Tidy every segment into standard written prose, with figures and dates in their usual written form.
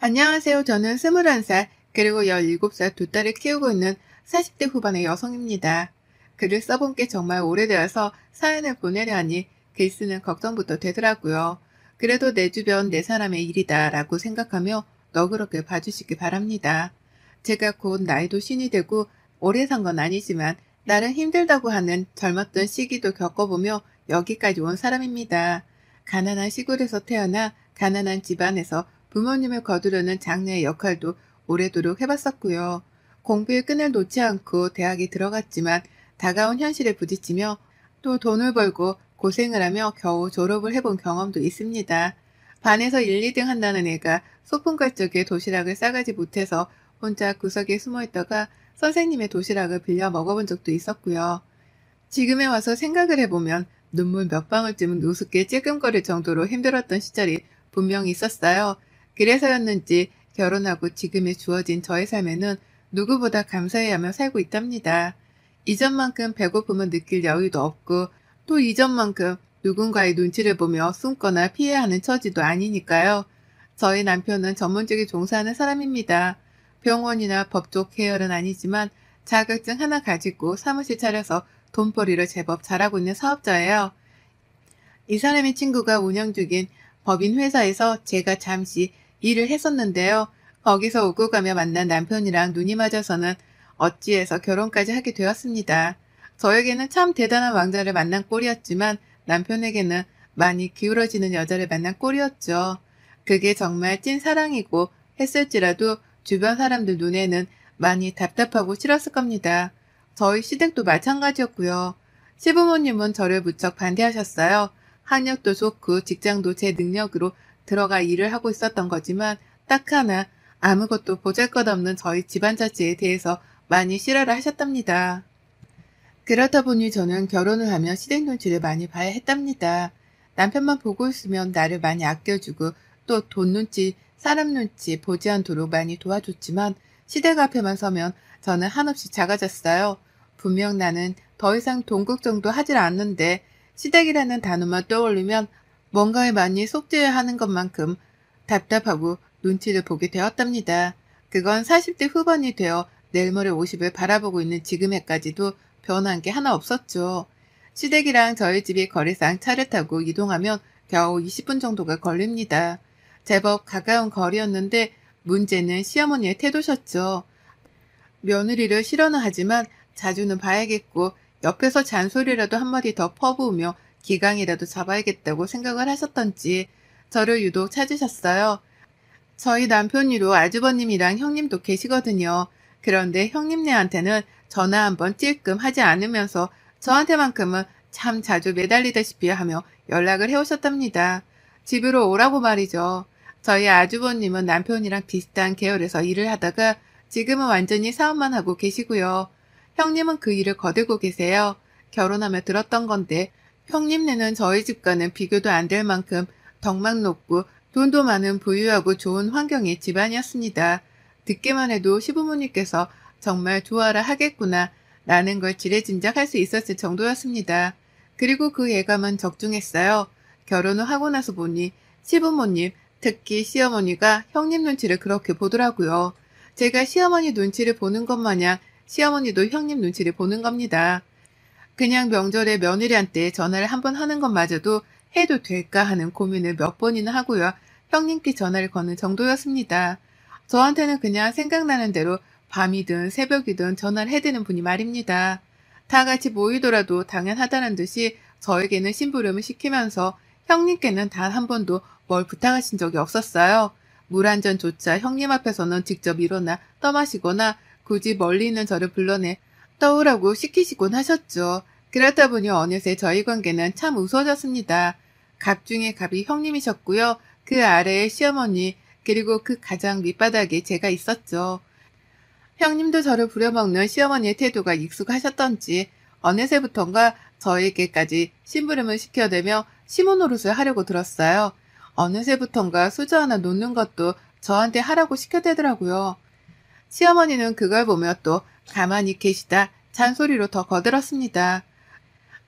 안녕하세요. 저는 21살, 그리고 17살 두 딸을 키우고 있는 40대 후반의 여성입니다. 글을 써본 게 정말 오래되어서 사연을 보내려 하니 글 쓰는 걱정부터 되더라고요. 그래도 내 주변 내 사람의 일이다라고 생각하며 너그럽게 봐주시기 바랍니다. 제가 곧 나이도 신이 되고 오래 산 건 아니지만 나름 힘들다고 하는 젊었던 시기도 겪어보며 여기까지 온 사람입니다. 가난한 시골에서 태어나 가난한 집안에서 부모님을 거두려는 장녀의 역할도 오래도록 해봤었고요. 공부의 끈을 놓지 않고 대학에 들어갔지만 다가온 현실에 부딪히며 또 돈을 벌고 고생을 하며 겨우 졸업을 해본 경험도 있습니다. 반에서 1, 2등 한다는 애가 소풍 갈 적에 도시락을 싸가지 못해서 혼자 구석에 숨어 있다가 선생님의 도시락을 빌려 먹어본 적도 있었고요. 지금에 와서 생각을 해보면 눈물 몇 방울쯤은 우습게 찔끔거릴 정도로 힘들었던 시절이 분명히 있었어요. 그래서였는지 결혼하고 지금에 주어진 저의 삶에는 누구보다 감사해하며 살고 있답니다. 이전만큼 배고픔을 느낄 여유도 없고 또 이전만큼 누군가의 눈치를 보며 숨거나 피해야 하는 처지도 아니니까요. 저희 남편은 전문직에 종사하는 사람입니다. 병원이나 법조 계열은 아니지만 자격증 하나 가지고 사무실 차려서 돈벌이를 제법 잘하고 있는 사업자예요. 이 사람의 친구가 운영 중인 법인 회사에서 제가 잠시 일을 했었는데요. 거기서 오고 가며 만난 남편이랑 눈이 맞아서는 어찌해서 결혼까지 하게 되었습니다. 저에게는 참 대단한 왕자를 만난 꼴이었지만 남편에게는 많이 기울어지는 여자를 만난 꼴이었죠. 그게 정말 찐 사랑이고 했을지라도 주변 사람들 눈에는 많이 답답하고 싫었을 겁니다. 저희 시댁도 마찬가지였고요. 시부모님은 저를 무척 반대하셨어요. 학력도 좋고 직장도 제 능력으로 들어가 일을 하고 있었던 거지만 딱 하나 아무것도 보잘것없는 저희 집안 자체에 대해서 많이 싫어를 하셨답니다. 그렇다 보니 저는 결혼을 하면 시댁 눈치를 많이 봐야 했답니다. 남편만 보고 있으면 나를 많이 아껴주고 또 돈 눈치, 사람 눈치 보지 않도록 많이 도와줬지만 시댁 앞에만 서면 저는 한없이 작아졌어요. 분명 나는 더 이상 돈 걱정도 하질 않는데 시댁이라는 단어만 떠올리면 뭔가에 많이 속죄해야 하는 것만큼 답답하고 눈치를 보게 되었답니다. 그건 40대 후반이 되어 내일 모레 50을 바라보고 있는 지금에까지도 변한 게 하나 없었죠. 시댁이랑 저희 집이 거리상 차를 타고 이동하면 겨우 20분 정도가 걸립니다. 제법 가까운 거리였는데 문제는 시어머니의 태도셨죠. 며느리를 싫어는 하지만 자주는 봐야겠고 옆에서 잔소리라도 한마디 더 퍼부으며 기강이라도 잡아야겠다고 생각을 하셨던지 저를 유독 찾으셨어요. 저희 남편이로 아주버님이랑 형님도 계시거든요. 그런데 형님네한테는 전화 한번 찔끔 하지 않으면서 저한테만큼은 참 자주 매달리다시피 하며 연락을 해오셨답니다. 집으로 오라고 말이죠. 저희 아주버님은 남편이랑 비슷한 계열에서 일을 하다가 지금은 완전히 사업만 하고 계시고요. 형님은 그 일을 거들고 계세요. 결혼하며 들었던 건데 형님네는 저희 집과는 비교도 안 될 만큼 덕망 높고 돈도 많은 부유하고 좋은 환경의 집안이었습니다. 듣기만 해도 시부모님께서 정말 좋아라 하겠구나 라는 걸 지레짐작할 수 있었을 정도였습니다. 그리고 그 예감은 적중했어요. 결혼을 하고 나서 보니 시부모님, 특히 시어머니가 형님 눈치를 그렇게 보더라고요. 제가 시어머니 눈치를 보는 것 마냥 시어머니도 형님 눈치를 보는 겁니다. 그냥 명절에 며느리한테 전화를 한 번 하는 것마저도 해도 될까 하는 고민을 몇 번이나 하고요. 형님께 전화를 거는 정도였습니다. 저한테는 그냥 생각나는 대로 밤이든 새벽이든 전화를 해대는 분이 말입니다. 다 같이 모이더라도 당연하다는 듯이 저에게는 심부름을 시키면서 형님께는 단 한 번도 뭘 부탁하신 적이 없었어요. 물 한 잔조차 형님 앞에서는 직접 일어나 떠마시거나 굳이 멀리 있는 저를 불러내 떠오라고 시키시곤 하셨죠. 그렇다 보니 어느새 저희 관계는 참 우스워졌습니다. 갑 중에 갑이 형님이셨고요. 그 아래에 시어머니, 그리고 그 가장 밑바닥에 제가 있었죠. 형님도 저를 부려먹는 시어머니의 태도가 익숙하셨던지 어느새부턴가 저에게까지 심부름을 시켜대며 시모 노릇을 하려고 들었어요. 어느새부턴가 수저 하나 놓는 것도 저한테 하라고 시켜대더라고요. 시어머니는 그걸 보며 또 가만히 계시다 잔소리로 더 거들었습니다.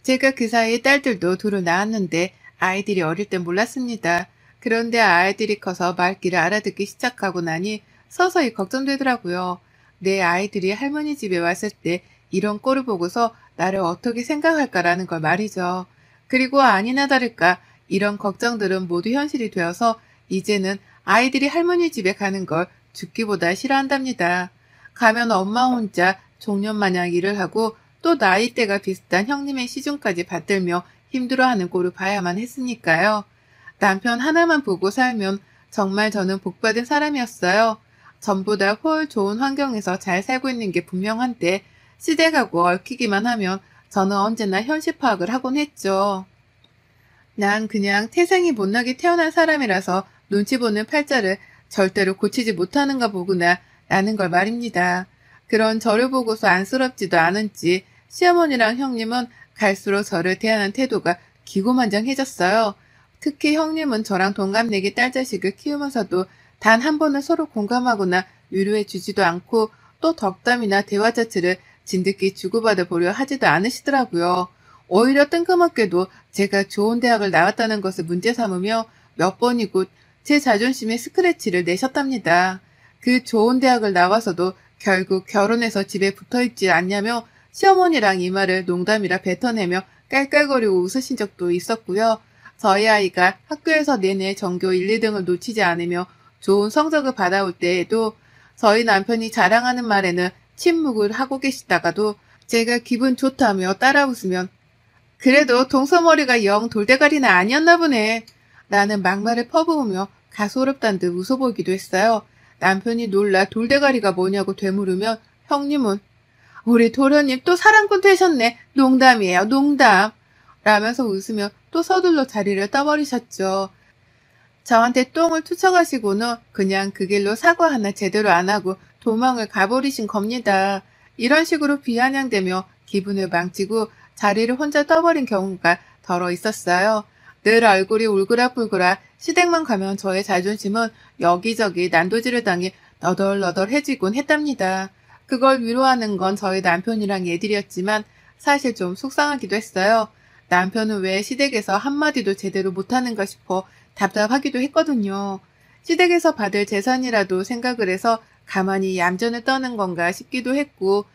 제가 그 사이에 딸들도 둘을 낳았는데 아이들이 어릴 땐 몰랐습니다. 그런데 아이들이 커서 말귀를 알아듣기 시작하고 나니 서서히 걱정되더라고요. 내 아이들이 할머니 집에 왔을 때 이런 꼴을 보고서 나를 어떻게 생각할까라는 걸 말이죠. 그리고 아니나 다를까 이런 걱정들은 모두 현실이 되어서 이제는 아이들이 할머니 집에 가는 걸 죽기보다 싫어한답니다. 가면 엄마 혼자 종년마냥 일을 하고 또 나이대가 비슷한 형님의 시중까지 받들며 힘들어하는 꼴을 봐야만 했으니까요. 남편 하나만 보고 살면 정말 저는 복받은 사람이었어요. 전보다 훨 좋은 환경에서 잘 살고 있는 게 분명한데 시댁하고 얽히기만 하면 저는 언제나 현실 파악을 하곤 했죠. 난 그냥 태생이 못나게 태어난 사람이라서 눈치 보는 팔자를 절대로 고치지 못하는가 보구나 라는 걸 말입니다. 그런 저를 보고서 안쓰럽지도 않은지 시어머니랑 형님은 갈수록 저를 대하는 태도가 기고만장해졌어요. 특히 형님은 저랑 동갑내기 딸자식을 키우면서도 단 한 번은 서로 공감하거나 위로해 주지도 않고 또 덕담이나 대화 자체를 진득히 주고받아 보려 하지도 않으시더라고요. 오히려 뜬금없게도 제가 좋은 대학을 나왔다는 것을 문제 삼으며 몇 번이고 제 자존심에 스크래치를 내셨답니다. 그 좋은 대학을 나와서도 결국 결혼해서 집에 붙어있지 않냐며 시어머니랑 이 말을 농담이라 뱉어내며 깔깔거리고 웃으신 적도 있었고요. 저희 아이가 학교에서 내내 전교 1, 2등을 놓치지 않으며 좋은 성적을 받아올 때에도 저희 남편이 자랑하는 말에는 침묵을 하고 계시다가도 제가 기분 좋다며 따라 웃으면 그래도 동서머리가 영 돌대가리는 아니었나 보네. 나는 막말을 퍼부으며 가소롭단 듯 웃어보기도 했어요. 남편이 놀라 돌대가리가 뭐냐고 되물으면 형님은 우리 도련님 또 사랑꾼 되셨네. 농담이에요. 농담. 라면서 웃으며 또 서둘러 자리를 떠버리셨죠. 저한테 똥을 투척하시고는 그냥 그 길로 사과 하나 제대로 안 하고 도망을 가버리신 겁니다. 이런 식으로 비아냥대며 기분을 망치고 자리를 혼자 떠버린 경우가 더러 있었어요. 늘 얼굴이 울그락불그락 시댁만 가면 저의 자존심은 여기저기 난도질을 당해 너덜너덜해지곤 했답니다. 그걸 위로하는 건 저희 남편이랑 애들이었지만 사실 좀 속상하기도 했어요. 남편은 왜 시댁에서 한마디도 제대로 못하는가 싶어 답답하기도 했거든요. 시댁에서 받을 재산이라도 생각을 해서 가만히 얌전을 떠는 건가 싶기도 했고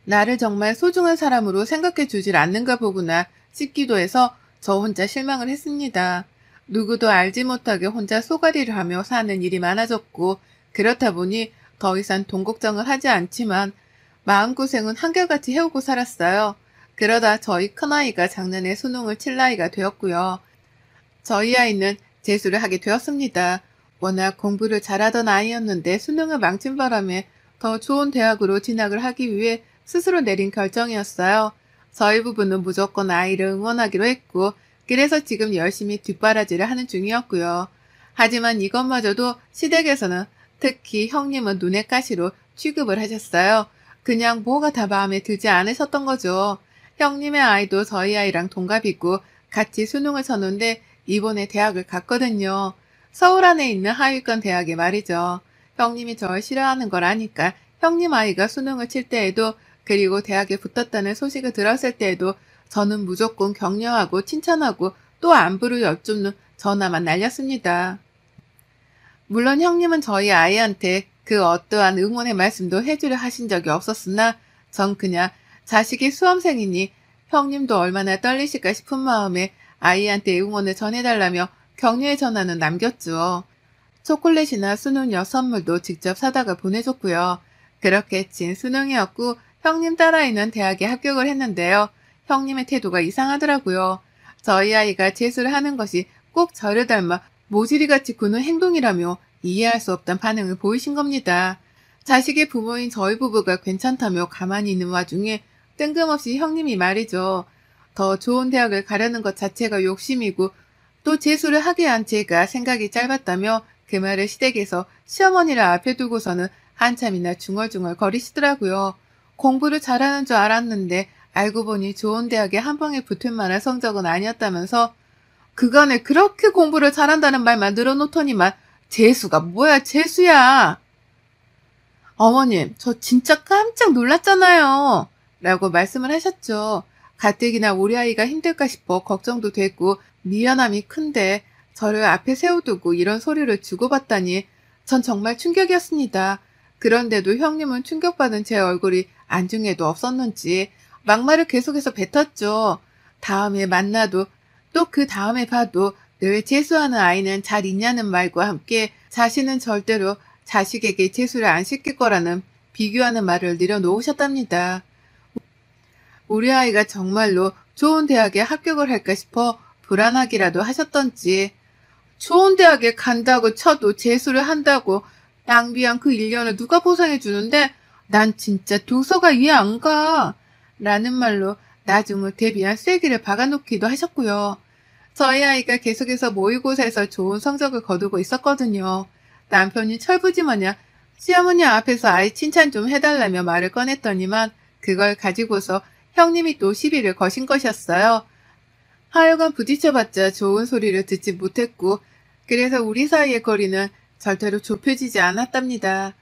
나를 정말 소중한 사람으로 생각해 주질 않는가 보구나 싶기도 해서 저 혼자 실망을 했습니다. 누구도 알지 못하게 혼자 쏘가리를 하며 사는 일이 많아졌고 그렇다 보니 더 이상 돈 걱정을 하지 않지만 마음고생은 한결같이 해오고 살았어요. 그러다 저희 큰아이가 작년에 수능을 칠 나이가 되었고요. 저희 아이는 재수를 하게 되었습니다. 워낙 공부를 잘하던 아이였는데 수능을 망친 바람에 더 좋은 대학으로 진학을 하기 위해 스스로 내린 결정이었어요. 저희 부부는 무조건 아이를 응원하기로 했고 그래서 지금 열심히 뒷바라지를 하는 중이었고요. 하지만 이것마저도 시댁에서는 특히 형님은 눈엣 가시로 취급을 하셨어요. 그냥 뭐가 다 마음에 들지 않으셨던 거죠. 형님의 아이도 저희 아이랑 동갑이고 같이 수능을 쳤는데 이번에 대학을 갔거든요. 서울 안에 있는 하위권 대학에 말이죠. 형님이 저를 싫어하는 걸 아니까 형님 아이가 수능을 칠 때에도 그리고 대학에 붙었다는 소식을 들었을 때에도 저는 무조건 격려하고 칭찬하고 또 안부를 여쭙는 전화만 날렸습니다. 물론 형님은 저희 아이한테 그 어떠한 응원의 말씀도 해주려 하신 적이 없었으나 전 그냥 자식이 수험생이니 형님도 얼마나 떨리실까 싶은 마음에 아이한테 응원을 전해달라며 격려의 전화는 남겼죠. 초콜릿이나 수능여 선물도 직접 사다가 보내줬고요. 그렇게 진 수능이었고 형님 딸아이는 대학에 합격을 했는데요. 형님의 태도가 이상하더라고요. 저희 아이가 재수를 하는 것이 꼭 저를 닮아 모지리같이 구는 행동이라며 이해할 수 없던 반응을 보이신 겁니다. 자식의 부모인 저희 부부가 괜찮다며 가만히 있는 와중에 뜬금없이 형님이 말이죠. 더 좋은 대학을 가려는 것 자체가 욕심이고 또 재수를 하게 한 제가 생각이 짧았다며 그 말을 시댁에서 시어머니를 앞에 두고서는 한참이나 중얼중얼 거리시더라고요. 공부를 잘하는 줄 알았는데 알고 보니 좋은 대학에 한 방에 붙을 만한 성적은 아니었다면서 그간에 그렇게 공부를 잘한다는 말만 늘어놓더니만 재수가 뭐야 재수야. 어머님 저 진짜 깜짝 놀랐잖아요. 라고 말씀을 하셨죠. 가뜩이나 우리 아이가 힘들까 싶어 걱정도 되고 미안함이 큰데 저를 앞에 세워두고 이런 소리를 주고받다니 전 정말 충격이었습니다. 그런데도 형님은 충격받은 제 얼굴이 안중에도 없었는지 막말을 계속해서 뱉었죠. 다음에 만나도 또 그 다음에 봐도 늘 재수하는 아이는 잘 있냐는 말과 함께 자신은 절대로 자식에게 재수를 안 시킬 거라는 비교하는 말을 내려놓으셨답니다. 우리 아이가 정말로 좋은 대학에 합격을 할까 싶어 불안하기라도 하셨던지 좋은 대학에 간다고 쳐도 재수를 한다고 낭비한 그 1년을 누가 보상해 주는데 난 진짜 도서가 이해 안 가. 라는 말로 나중을 대비한 쐐기를 박아놓기도 하셨고요. 저희 아이가 계속해서 모의고사에서 좋은 성적을 거두고 있었거든요. 남편이 철부지마냥 시어머니 앞에서 아이 칭찬 좀 해달라며 말을 꺼냈더니만 그걸 가지고서 형님이 또 시비를 거신 것이었어요. 하여간 부딪혀봤자 좋은 소리를 듣지 못했고 그래서 우리 사이의 거리는 절대로 좁혀지지 않았답니다.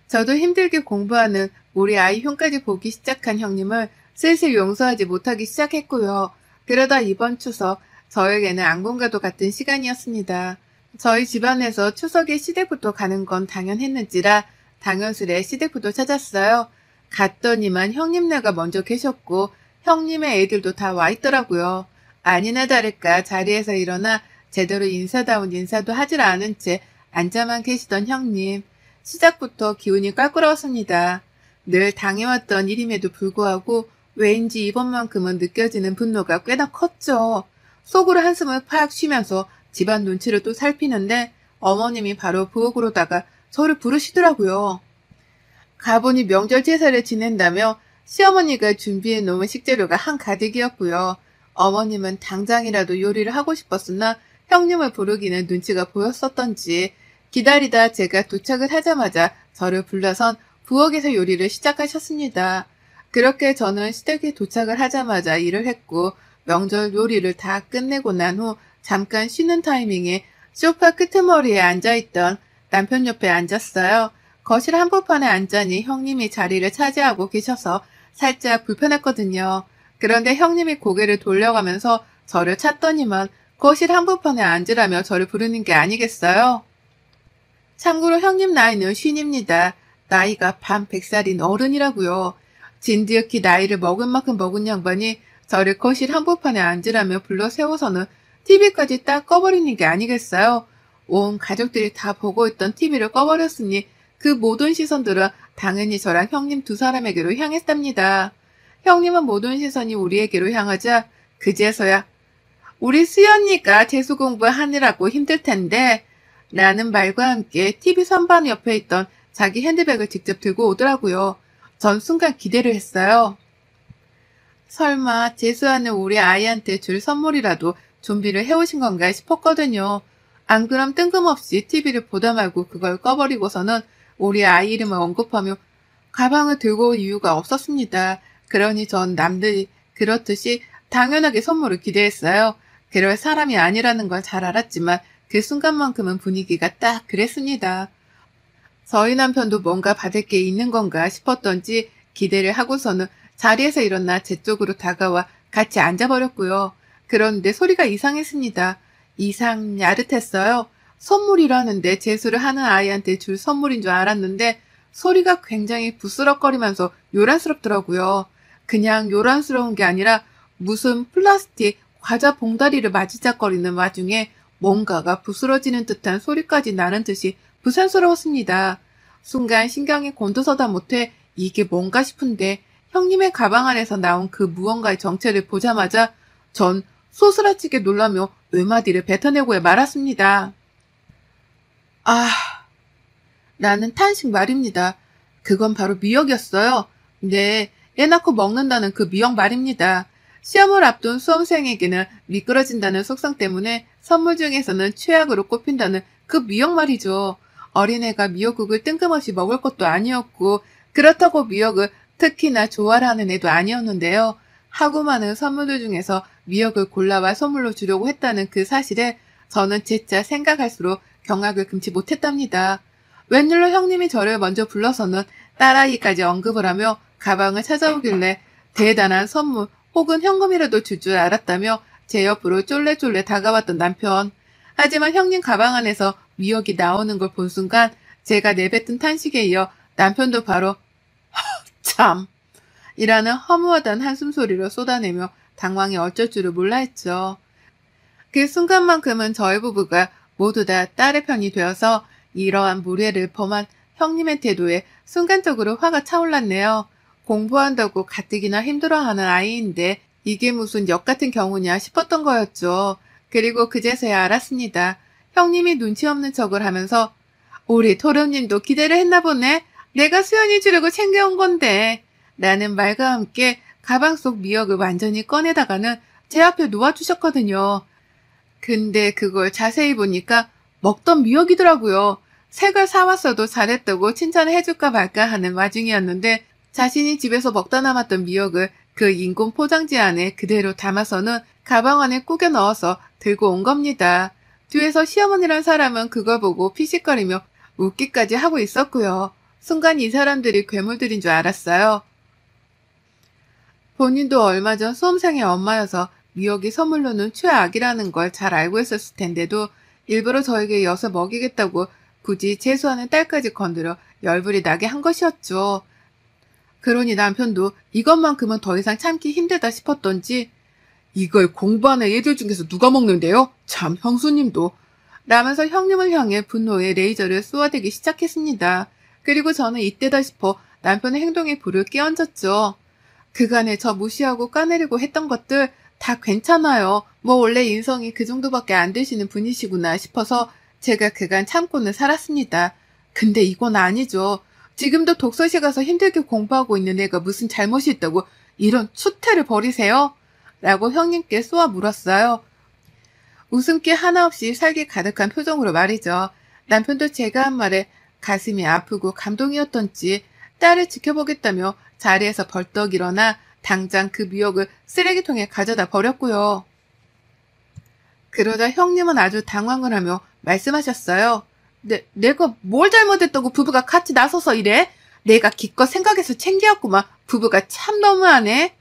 저도 힘들게 공부하는 우리 아이 흉까지 보기 시작한 형님을 슬슬 용서하지 못하기 시작했고요. 그러다 이번 추석 저에게는 안공과도 같은 시간이었습니다. 저희 집안에서 추석에 시댁부터 가는 건 당연했는지라 당연스레 시댁부터 찾았어요. 갔더니만 형님네가 먼저 계셨고 형님의 애들도 다 와 있더라고요. 아니나 다를까 자리에서 일어나 제대로 인사다운 인사도 하질 않은 채 앉아만 계시던 형님. 시작부터 기운이 껄끄러웠습니다. 늘 당해왔던 일임에도 불구하고 왠지 이번만큼은 느껴지는 분노가 꽤나 컸죠. 속으로 한숨을 팍 쉬면서 집안 눈치를 또 살피는데 어머님이 바로 부엌으로다가 저를 부르시더라고요. 가보니 명절 제사를 지낸다며 시어머니가 준비해 놓은 식재료가 한가득이었고요. 어머님은 당장이라도 요리를 하고 싶었으나 형님을 부르기는 눈치가 보였었던지 기다리다 제가 도착을 하자마자 저를 불러선 부엌에서 요리를 시작하셨습니다. 그렇게 저는 시댁에 도착을 하자마자 일을 했고 명절 요리를 다 끝내고 난 후 잠깐 쉬는 타이밍에 소파 끄트머리에 앉아있던 남편 옆에 앉았어요. 거실 한복판에 앉자니 형님이 자리를 차지하고 계셔서 살짝 불편했거든요. 그런데 형님이 고개를 돌려가면서 저를 찾더니만 거실 한복판에 앉으라며 저를 부르는 게 아니겠어요? 참고로 형님 나이는 쉰입니다. 나이가 반 100살인 어른이라고요. 진드옇게 나이를 먹은 만큼 먹은 양반이 저를 거실 한복판에 앉으라며 불러 세워서는 TV까지 딱 꺼버리는 게 아니겠어요? 온 가족들이 다 보고 있던 TV를 꺼버렸으니 그 모든 시선들은 당연히 저랑 형님 두 사람에게로 향했답니다. 형님은 모든 시선이 우리에게로 향하자 그제서야 우리 수연이가 재수 공부하느라고 힘들 텐데 라는 말과 함께 TV 선반 옆에 있던 자기 핸드백을 직접 들고 오더라고요. 전 순간 기대를 했어요. 설마 재수하는 우리 아이한테 줄 선물이라도 준비를 해오신 건가 싶었거든요. 안 그럼 뜬금없이 TV를 보다 말고 그걸 꺼버리고서는 우리 아이 이름을 언급하며 가방을 들고 올 이유가 없었습니다. 그러니 전 남들이 그렇듯이 당연하게 선물을 기대했어요. 그럴 사람이 아니라는 걸 잘 알았지만 그 순간만큼은 분위기가 딱 그랬습니다. 저희 남편도 뭔가 받을 게 있는 건가 싶었던지 기대를 하고서는 자리에서 일어나 제 쪽으로 다가와 같이 앉아버렸고요. 그런데 소리가 이상했습니다. 이상 야릇했어요. 선물이라는데 재수를 하는 아이한테 줄 선물인 줄 알았는데 소리가 굉장히 부스럭거리면서 요란스럽더라고요. 그냥 요란스러운 게 아니라 무슨 플라스틱 과자 봉다리를 마지작거리는 와중에 뭔가가 부스러지는 듯한 소리까지 나는 듯이 부산스러웠습니다. 순간 신경이 곤두서다 못해 이게 뭔가 싶은데 형님의 가방 안에서 나온 그 무언가의 정체를 보자마자 전 소스라치게 놀라며 외마디를 뱉어내고 말았습니다. 라는 탄식 말입니다. 그건 바로 미역이었어요. 네, 애 낳고 먹는다는 그 미역 말입니다. 시험을 앞둔 수험생에게는 미끄러진다는 속성 때문에 선물 중에서는 최악으로 꼽힌다는 그 미역 말이죠. 어린애가 미역국을 뜬금없이 먹을 것도 아니었고 그렇다고 미역을 특히나 좋아하는 애도 아니었는데요. 하고 많은 선물들 중에서 미역을 골라와 선물로 주려고 했다는 그 사실에 저는 진짜 생각할수록 경악을 금치 못했답니다. 웬일로 형님이 저를 먼저 불러서는 딸아이까지 언급을 하며 가방을 찾아오길래 대단한 선물 혹은 현금이라도 줄 줄 알았다며 제 옆으로 쫄래쫄래 다가왔던 남편. 하지만 형님 가방 안에서 미역이 나오는 걸 본 순간 제가 내뱉은 탄식에 이어 남편도 바로 참! 이라는 허무하단 한숨 소리로 쏟아내며 당황해 어쩔 줄을 몰라 했죠. 그 순간만큼은 저희 부부가 모두 다 딸의 편이 되어서 이러한 무례를 범한 형님의 태도에 순간적으로 화가 차올랐네요. 공부한다고 가뜩이나 힘들어하는 아이인데 이게 무슨 역 같은 경우냐 싶었던 거였죠. 그리고 그제서야 알았습니다. 형님이 눈치 없는 척을 하면서 우리 도련님도 기대를 했나 보네. 내가 수연이 주려고 챙겨온 건데. 라는 말과 함께 가방 속 미역을 완전히 꺼내다가는 제 앞에 놓아주셨거든요. 근데 그걸 자세히 보니까 먹던 미역이더라고요. 새 걸 사왔어도 잘했다고 칭찬을 해줄까 말까 하는 와중이었는데 자신이 집에서 먹다 남았던 미역을 그 인공 포장지 안에 그대로 담아서는 가방 안에 꾸겨 넣어서 들고 온 겁니다. 뒤에서 시어머니란 사람은 그걸 보고 피식거리며 웃기까지 하고 있었고요. 순간 이 사람들이 괴물들인 줄 알았어요. 본인도 얼마 전 수험생의 엄마여서 미역이 선물로는 최악이라는 걸 잘 알고 있었을 텐데도 일부러 저에게 엿을 먹이겠다고 굳이 재수하는 딸까지 건드려 열불이 나게 한 것이었죠. 그러니 남편도 이것만큼은 더 이상 참기 힘들다 싶었던지 이걸 공부하는 애들 중에서 누가 먹는데요? 참 형수님도. 라면서 형님을 향해 분노의 레이저를 쏘아대기 시작했습니다. 그리고 저는 이때다 싶어 남편의 행동에 불을 끼얹었죠. 그간에 저 무시하고 까내리고 했던 것들 다 괜찮아요. 뭐 원래 인성이 그 정도밖에 안 되시는 분이시구나 싶어서 제가 그간 참고는 살았습니다. 근데 이건 아니죠. 지금도 독서실 가서 힘들게 공부하고 있는 애가 무슨 잘못이 있다고 이런 추태를 벌이세요? 라고 형님께 쏘아 물었어요. 웃음기 하나 없이 살기 가득한 표정으로 말이죠. 남편도 제가 한 말에 가슴이 아프고 감동이었던지 딸을 지켜보겠다며 자리에서 벌떡 일어나 당장 그 미역을 쓰레기통에 가져다 버렸고요. 그러자 형님은 아주 당황을 하며 말씀하셨어요. 내가 뭘 잘못했다고 부부가 같이 나서서 이래? 내가 기껏 생각해서 챙겨왔구만. 부부가 참 너무하네.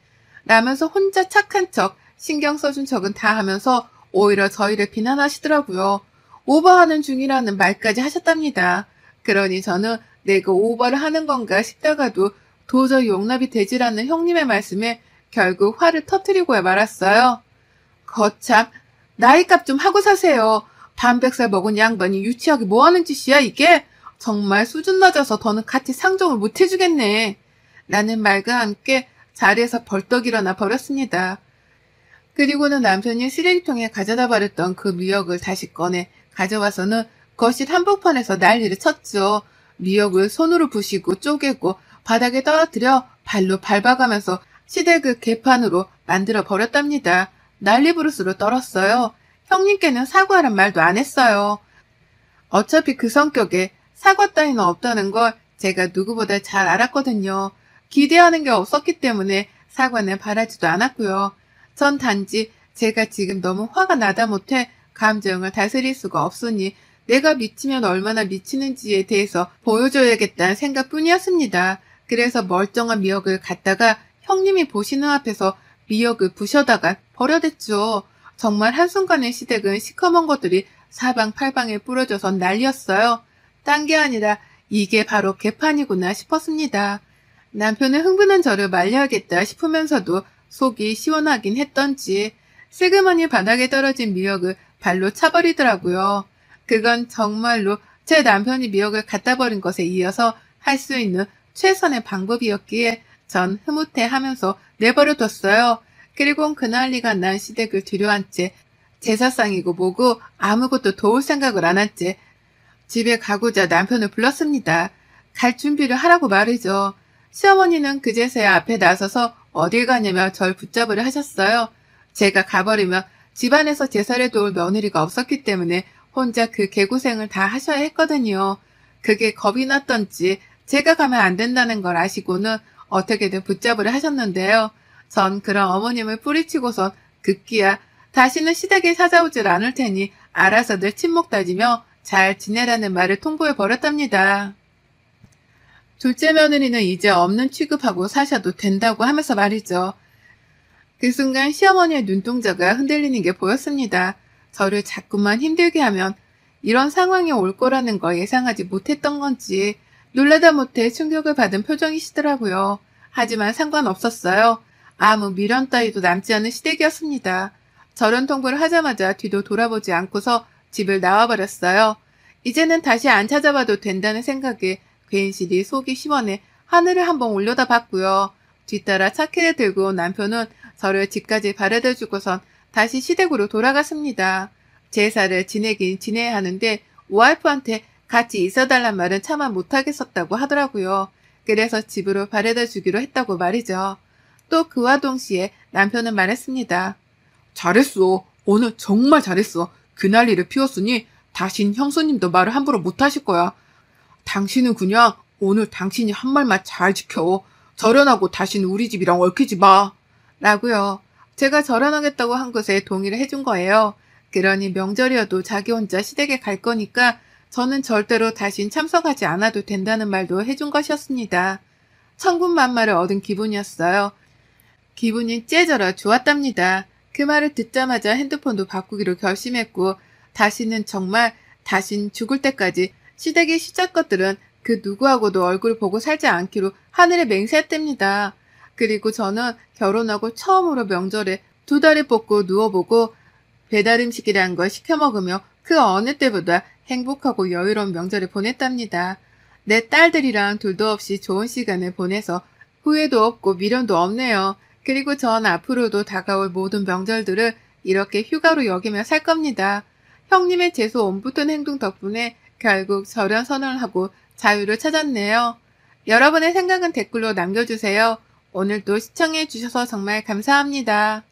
라면서 혼자 착한 척, 신경 써준 척은 다 하면서 오히려 저희를 비난하시더라고요. 오버하는 중이라는 말까지 하셨답니다. 그러니 저는 내가 오버를 하는 건가 싶다가도 도저히 용납이 되질 않는 형님의 말씀에 결국 화를 터뜨리고야 말았어요. 거참, 나이값 좀 하고 사세요. 반백살 먹은 양반이 유치하게 뭐하는 짓이야 이게? 정말 수준 낮아서 더는 같이 상종을 못 해주겠네. 라는 말과 함께 자리에서 벌떡 일어나 버렸습니다. 그리고는 남편이 쓰레기통에 가져다 버렸던 그 미역을 다시 꺼내 가져와서는 거실 한복판에서 난리를 쳤죠. 미역을 손으로 부시고 쪼개고 바닥에 떨어뜨려 발로 밟아가면서 시댁을 개판으로 만들어 버렸답니다. 난리부르스로 떨었어요. 형님께는 사과란 말도 안 했어요. 어차피 그 성격에 사과 따위는 없다는 걸 제가 누구보다 잘 알았거든요. 기대하는 게 없었기 때문에 사과는 바라지도 않았고요. 전 단지 제가 지금 너무 화가 나다 못해 감정을 다스릴 수가 없으니 내가 미치면 얼마나 미치는지에 대해서 보여줘야겠다는 생각뿐이었습니다. 그래서 멀쩡한 미역을 갖다가 형님이 보시는 앞에서 미역을 부셔다가 버려댔죠. 정말 한순간에 시댁은 시커먼 것들이 사방팔방에 뿌려져서 난리였어요. 딴 게 아니라 이게 바로 개판이구나 싶었습니다. 남편은 흥분한 저를 말려야겠다 싶으면서도 속이 시원하긴 했던지 슬그머니 바닥에 떨어진 미역을 발로 차버리더라고요. 그건 정말로 제 남편이 미역을 갖다 버린 것에 이어서 할 수 있는 최선의 방법이었기에 전 흐뭇해하면서 내버려뒀어요. 그리고 그난리가 난 시댁을 뒤로한 채 제사상이고 뭐고 아무것도 도울 생각을 안 한 채 집에 가고자 남편을 불렀습니다. 갈 준비를 하라고 말이죠. 시어머니는 그제서야 앞에 나서서 어딜 가냐며 절 붙잡으려 하셨어요. 제가 가버리면 집안에서 제사를 도울 며느리가 없었기 때문에 혼자 그 개고생을 다 하셔야 했거든요. 그게 겁이 났던지 제가 가면 안 된다는 걸 아시고는 어떻게든 붙잡으려 하셨는데요. 전 그런 어머님을 뿌리치고선 급기야 다시는 시댁에 찾아오질 않을 테니 알아서들 친목 다지며 잘 지내라는 말을 통보해 버렸답니다. 둘째 며느리는 이제 없는 취급하고 사셔도 된다고 하면서 말이죠. 그 순간 시어머니의 눈동자가 흔들리는 게 보였습니다. 저를 자꾸만 힘들게 하면 이런 상황이 올 거라는 거 예상하지 못했던 건지 놀라다 못해 충격을 받은 표정이시더라고요. 하지만 상관없었어요. 아무 미련 따위도 남지 않은 시댁이었습니다. 저런 통보를 하자마자 뒤도 돌아보지 않고서 집을 나와버렸어요. 이제는 다시 안 찾아봐도 된다는 생각에 괜시리 속이 시원해 하늘을 한번 올려다봤고요. 뒤따라 차키를 들고 온 남편은 저를 집까지 바래다 주고선 다시 시댁으로 돌아갔습니다. 제사를 지내긴 지내야 하는데 와이프한테 같이 있어달란 말은 차마 못하겠었다고 하더라고요. 그래서 집으로 바래다 주기로 했다고 말이죠. 또 그와 동시에 남편은 말했습니다. 잘했어. 오늘 정말 잘했어. 그날 일을 피웠으니 다신 형수님도 말을 함부로 못하실 거야. 당신은 그냥 오늘 당신이 한 말만 잘 지켜. 절연하고 다시는 우리 집이랑 얽히지 마. 라고요. 제가 절연하겠다고 한 것에 동의를 해준 거예요. 그러니 명절이어도 자기 혼자 시댁에 갈 거니까 저는 절대로 다신 참석하지 않아도 된다는 말도 해준 것이었습니다. 천군만마를 얻은 기분이었어요. 기분이 째져라 좋았답니다. 그 말을 듣자마자 핸드폰도 바꾸기로 결심했고 다신 죽을 때까지 시댁의 시작 것들은 그 누구하고도 얼굴 보고 살지 않기로 하늘에 맹세했답니다. 그리고 저는 결혼하고 처음으로 명절에 2다리 뻗고 누워보고 배달음식이란 걸 시켜 먹으며 그 어느 때보다 행복하고 여유로운 명절을 보냈답니다. 내 딸들이랑 둘도 없이 좋은 시간을 보내서 후회도 없고 미련도 없네요. 그리고 전 앞으로도 다가올 모든 명절들을 이렇게 휴가로 여기며 살 겁니다. 형님의 재수 옴붙은 행동 덕분에 결국 절연 선언을 하고 자유를 찾았네요. 여러분의 생각은 댓글로 남겨주세요. 오늘도 시청해주셔서 정말 감사합니다.